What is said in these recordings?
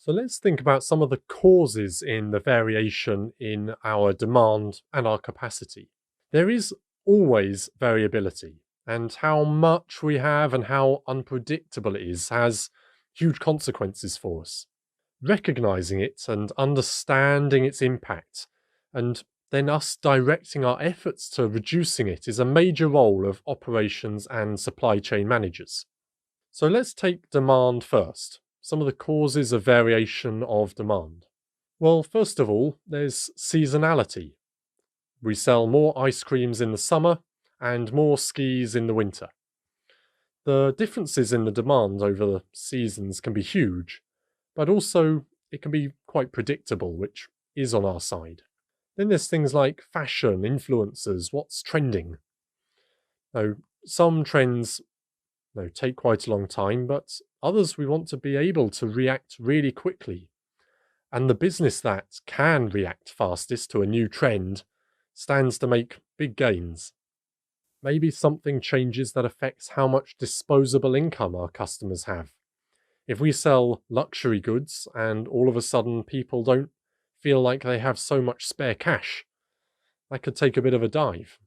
So let's think about some of the causes in the variation in our demand and our capacity. There is always variability, and how much we have and how unpredictable it is has huge consequences for us. Recognizing it and understanding its impact, and then us directing our efforts to reducing it, is a major role of operations and supply chain managers. So let's take demand first. Some of the causes of variation of demand. Well, first of all, there's seasonality. We sell more ice creams in the summer and more skis in the winter. The differences in the demand over the seasons can be huge, but also it can be quite predictable, which is on our side. Then there's things like fashion, influencers, what's trending. Now, some trends take quite a long time, but others we want to be able to react really quickly. And the business that can react fastest to a new trend stands to make big gains. Maybe something changes that affects how much disposable income our customers have. If we sell luxury goods and all of a sudden people don't feel like they have so much spare cash, that could take a bit of a dive.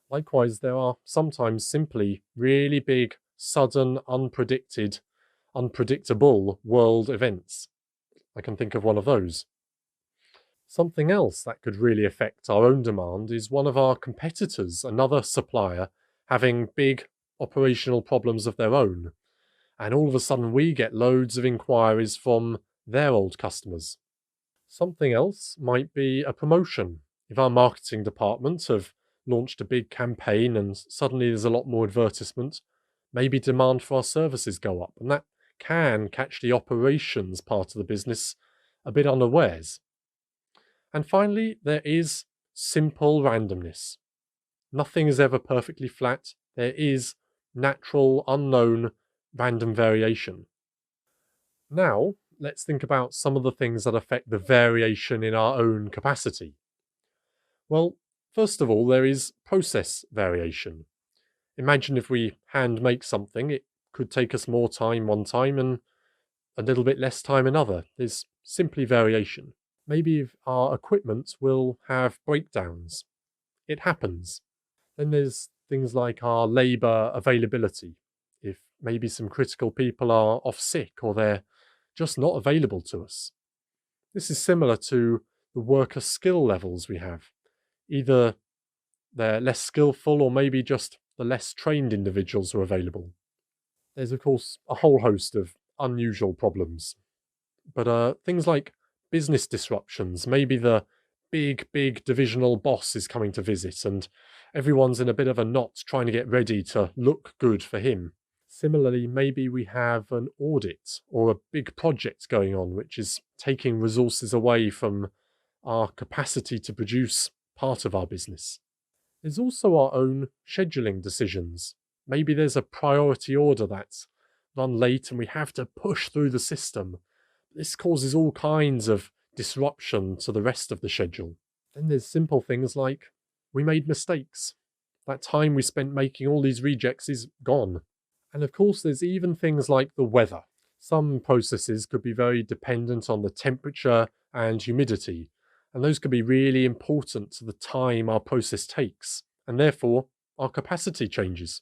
Likewise, there are sometimes simply really big, sudden, unpredictable world events. I can think of one of those. Something else that could really affect our own demand is one of our competitors, another supplier, having big operational problems of their own. And all of a sudden we get loads of inquiries from their old customers. Something else might be a promotion. If our marketing department have launched a big campaign and suddenly there's a lot more advertisement, maybe demand for our services go up, and that can catch the operations part of the business a bit unawares. And finally, there is simple randomness. Nothing is ever perfectly flat. There is natural, unknown, random variation. Now, let's think about some of the things that affect the variation in our own capacity. Well, first of all, there is process variation. Imagine if we hand make something, it could take us more time one time and a little bit less time another. There's simply variation. Maybe if our equipment will have breakdowns. It happens. Then there's things like our labour availability. If maybe some critical people are off sick or they're just not available to us. This is similar to the worker skill levels we have. Either they're less skillful or maybe just the less trained individuals are available. There's, of course, a whole host of unusual problems. But things like business disruptions, maybe the big divisional boss is coming to visit and everyone's in a bit of a knot trying to get ready to look good for him. Similarly, maybe we have an audit or a big project going on which is taking resources away from our capacity to produce part of our business. There's also our own scheduling decisions. Maybe there's a priority order that's run late and we have to push through the system. This causes all kinds of disruption to the rest of the schedule. Then there's simple things like we made mistakes. That time we spent making all these rejects is gone. And of course, there's even things like the weather. Some processes could be very dependent on the temperature and humidity, and those could be really important to the time our process takes, and therefore our capacity changes.